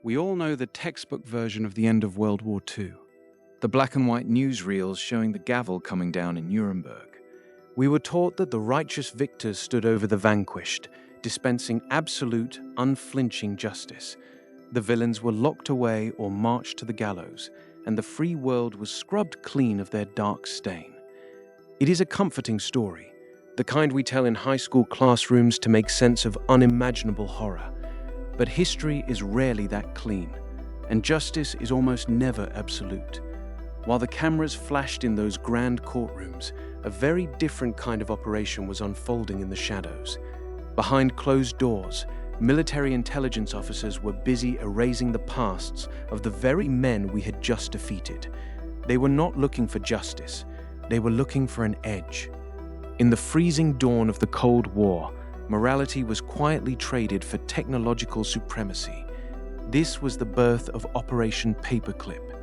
We all know the textbook version of the end of World War II, the black and white newsreels showing the gavel coming down in Nuremberg. We were taught that the righteous victors stood over the vanquished, dispensing absolute, unflinching justice. The villains were locked away or marched to the gallows, and the free world was scrubbed clean of their dark stain. It is a comforting story, the kind we tell in high school classrooms to make sense of unimaginable horror. But history is rarely that clean, and justice is almost never absolute. While the cameras flashed in those grand courtrooms, a very different kind of operation was unfolding in the shadows. Behind closed doors, military intelligence officers were busy erasing the pasts of the very men we had just defeated. They were not looking for justice, they were looking for an edge. In the freezing dawn of the Cold War, morality was quietly traded for technological supremacy. This was the birth of Operation Paperclip.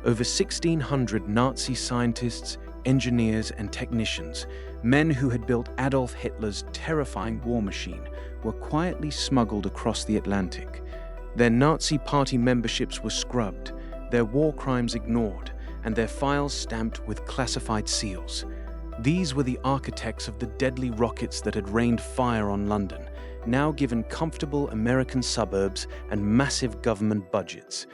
Over 1,600 Nazi scientists, engineers, and technicians, men who had built Adolf Hitler's terrifying war machine, were quietly smuggled across the Atlantic. Their Nazi party memberships were scrubbed, their war crimes ignored, and their files stamped with classified seals. These were the architects of the deadly rockets that had rained fire on London, now given comfortable American suburbs and massive government budgets.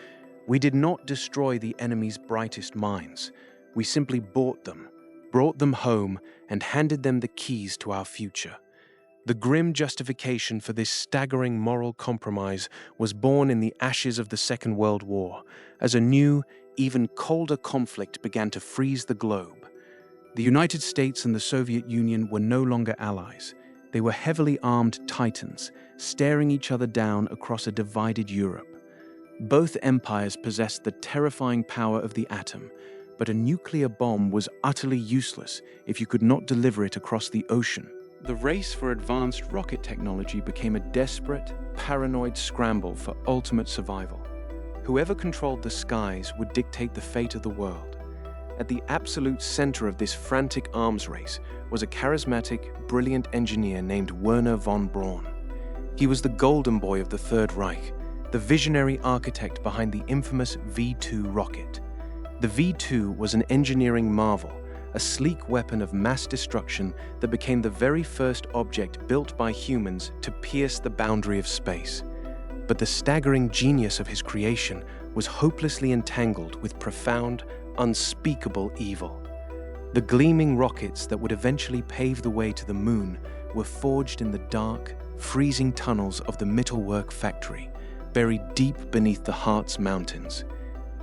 We did not destroy the enemy's brightest minds. We simply bought them, brought them home, and handed them the keys to our future. The grim justification for this staggering moral compromise was born in the ashes of the Second World War, as a new, even colder conflict began to freeze the globe. The United States and the Soviet Union were no longer allies. They were heavily armed titans, staring each other down across a divided Europe. Both empires possessed the terrifying power of the atom, but a nuclear bomb was utterly useless if you could not deliver it across the ocean. The race for advanced rocket technology became a desperate, paranoid scramble for ultimate survival. Whoever controlled the skies would dictate the fate of the world. At the absolute center of this frantic arms race was a charismatic, brilliant engineer named Wernher von Braun. He was the golden boy of the Third Reich, the visionary architect behind the infamous V2 rocket. The V2 was an engineering marvel, a sleek weapon of mass destruction that became the very first object built by humans to pierce the boundary of space. But the staggering genius of his creation was hopelessly entangled with profound, unspeakable evil. The gleaming rockets that would eventually pave the way to the moon were forged in the dark, freezing tunnels of the Mittelwerk factory, buried deep beneath the Harz Mountains.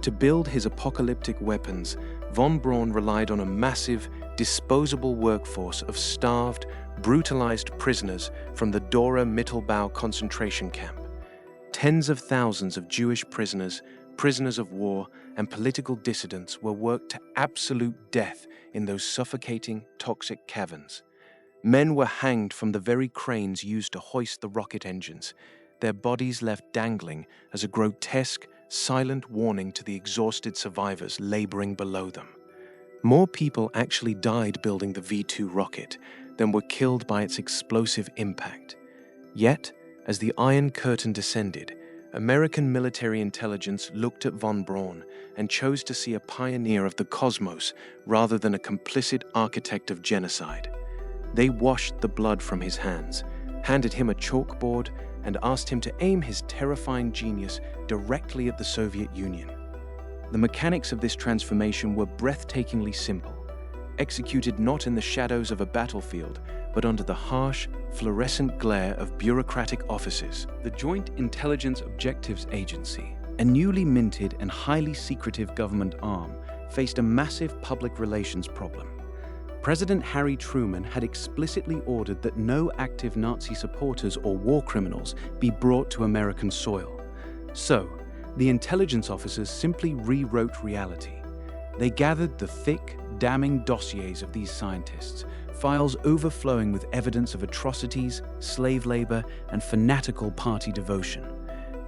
To build his apocalyptic weapons, von Braun relied on a massive, disposable workforce of starved, brutalized prisoners from the Dora Mittelbau concentration camp. Tens of thousands of Jewish prisoners, prisoners of war, and political dissidents were worked to absolute death in those suffocating, toxic caverns. Men were hanged from the very cranes used to hoist the rocket engines, their bodies left dangling as a grotesque, silent warning to the exhausted survivors laboring below them. More people actually died building the V2 rocket than were killed by its explosive impact. Yet, as the Iron Curtain descended, American military intelligence looked at von Braun and chose to see a pioneer of the cosmos rather than a complicit architect of genocide. They washed the blood from his hands, handed him a chalkboard, and asked him to aim his terrifying genius directly at the Soviet Union. The mechanics of this transformation were breathtakingly simple, executed not in the shadows of a battlefield, but under the harsh, fluorescent glare of bureaucratic offices. The Joint Intelligence Objectives Agency, a newly minted and highly secretive government arm, faced a massive public relations problem. President Harry Truman had explicitly ordered that no active Nazi supporters or war criminals be brought to American soil. So, the intelligence officers simply rewrote reality. They gathered the thick, damning dossiers of these scientists, files overflowing with evidence of atrocities, slave labor, and fanatical party devotion.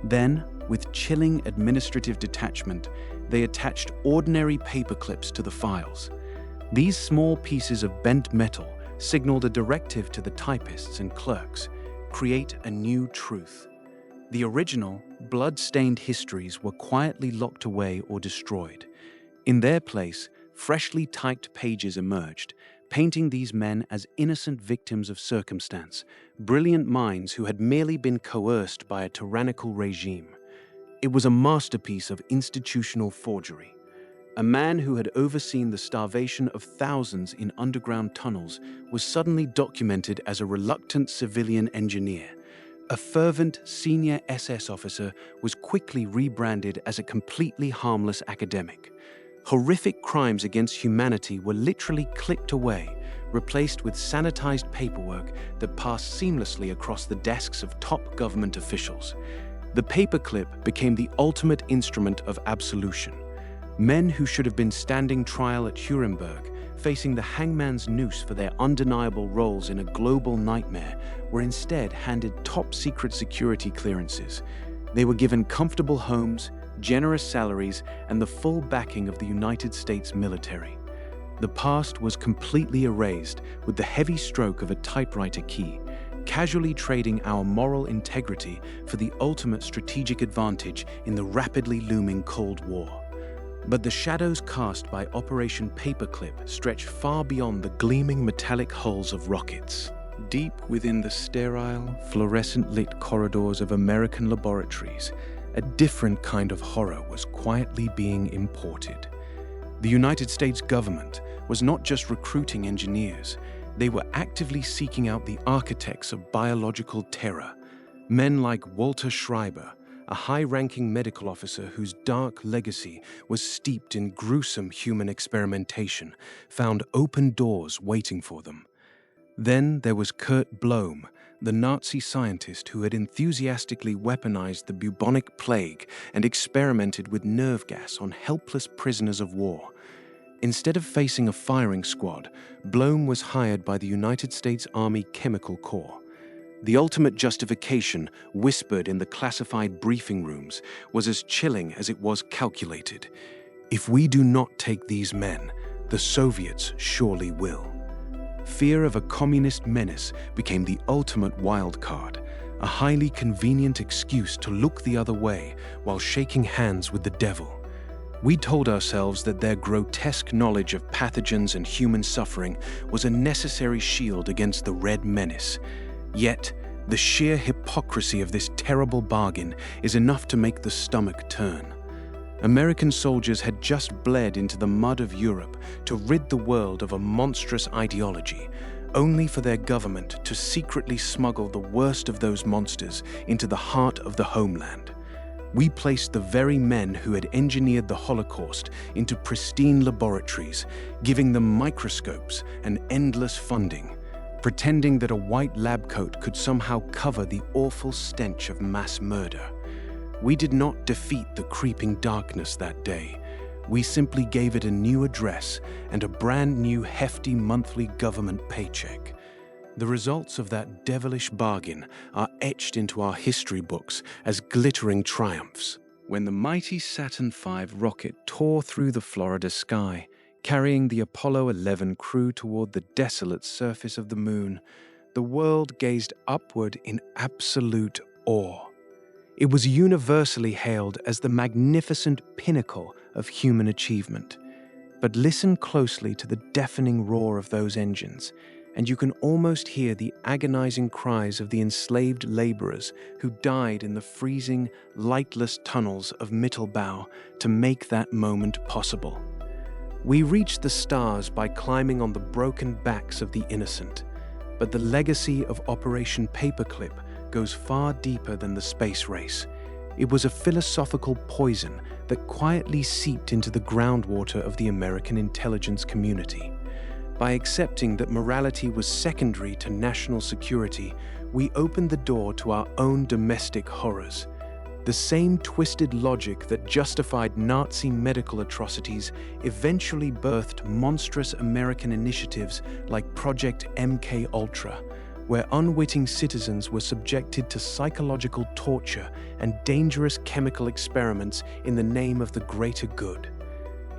Then, with chilling administrative detachment, they attached ordinary paper clips to the files. These small pieces of bent metal signaled a directive to the typists and clerks: create a new truth. The original, blood-stained histories were quietly locked away or destroyed. In their place, freshly typed pages emerged, painting these men as innocent victims of circumstance, brilliant minds who had merely been coerced by a tyrannical regime. It was a masterpiece of institutional forgery. A man who had overseen the starvation of thousands in underground tunnels was suddenly documented as a reluctant civilian engineer. A fervent senior SS officer was quickly rebranded as a completely harmless academic. Horrific crimes against humanity were literally clicked away, replaced with sanitized paperwork that passed seamlessly across the desks of top government officials. The paperclip became the ultimate instrument of absolution. Men who should have been standing trial at Nuremberg, facing the hangman's noose for their undeniable roles in a global nightmare, were instead handed top-secret security clearances. They were given comfortable homes, generous salaries, and the full backing of the United States military. The past was completely erased with the heavy stroke of a typewriter key, casually trading our moral integrity for the ultimate strategic advantage in the rapidly looming Cold War. But the shadows cast by Operation Paperclip stretch far beyond the gleaming metallic hulls of rockets. Deep within the sterile, fluorescent-lit corridors of American laboratories, a different kind of horror was quietly being imported. The United States government was not just recruiting engineers, they were actively seeking out the architects of biological terror. Men like Walter Schreiber, a high-ranking medical officer whose dark legacy was steeped in gruesome human experimentation, found open doors waiting for them. Then there was Kurt Blome, the Nazi scientist who had enthusiastically weaponized the bubonic plague and experimented with nerve gas on helpless prisoners of war. Instead of facing a firing squad, Blome was hired by the United States Army Chemical Corps. The ultimate justification, whispered in the classified briefing rooms, was as chilling as it was calculated. If we do not take these men, the Soviets surely will. Fear of a communist menace became the ultimate wild card, a highly convenient excuse to look the other way while shaking hands with the devil. We told ourselves that their grotesque knowledge of pathogens and human suffering was a necessary shield against the Red Menace. Yet, the sheer hypocrisy of this terrible bargain is enough to make the stomach turn. American soldiers had just bled into the mud of Europe to rid the world of a monstrous ideology, only for their government to secretly smuggle the worst of those monsters into the heart of the homeland. We placed the very men who had engineered the Holocaust into pristine laboratories, giving them microscopes and endless funding, pretending that a white lab coat could somehow cover the awful stench of mass murder. We did not defeat the creeping darkness that day. We simply gave it a new address and a brand new hefty monthly government paycheck. The results of that devilish bargain are etched into our history books as glittering triumphs. When the mighty Saturn V rocket tore through the Florida sky, carrying the Apollo 11 crew toward the desolate surface of the moon, the world gazed upward in absolute awe. It was universally hailed as the magnificent pinnacle of human achievement. But listen closely to the deafening roar of those engines, and you can almost hear the agonizing cries of the enslaved laborers who died in the freezing, lightless tunnels of Mittelbau to make that moment possible. We reached the stars by climbing on the broken backs of the innocent, but the legacy of Operation Paperclip goes far deeper than the space race. It was a philosophical poison that quietly seeped into the groundwater of the American intelligence community. By accepting that morality was secondary to national security, we opened the door to our own domestic horrors. The same twisted logic that justified Nazi medical atrocities eventually birthed monstrous American initiatives like Project MK Ultra, where unwitting citizens were subjected to psychological torture and dangerous chemical experiments in the name of the greater good.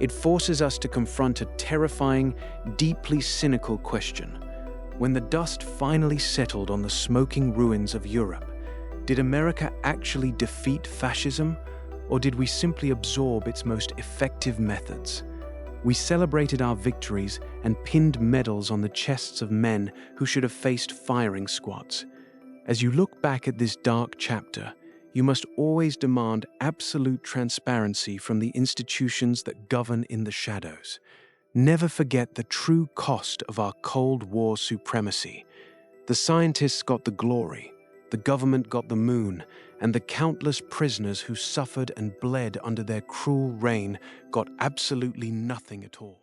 It forces us to confront a terrifying, deeply cynical question. When the dust finally settled on the smoking ruins of Europe, Did America actually defeat fascism, or did we simply absorb its most effective methods? We celebrated our victories and pinned medals on the chests of men who should have faced firing squads. As you look back at this dark chapter, you must always demand absolute transparency from the institutions that govern in the shadows. Never forget the true cost of our Cold War supremacy. The scientists got the glory, the government got the moon, and the countless prisoners who suffered and bled under their cruel reign got absolutely nothing at all.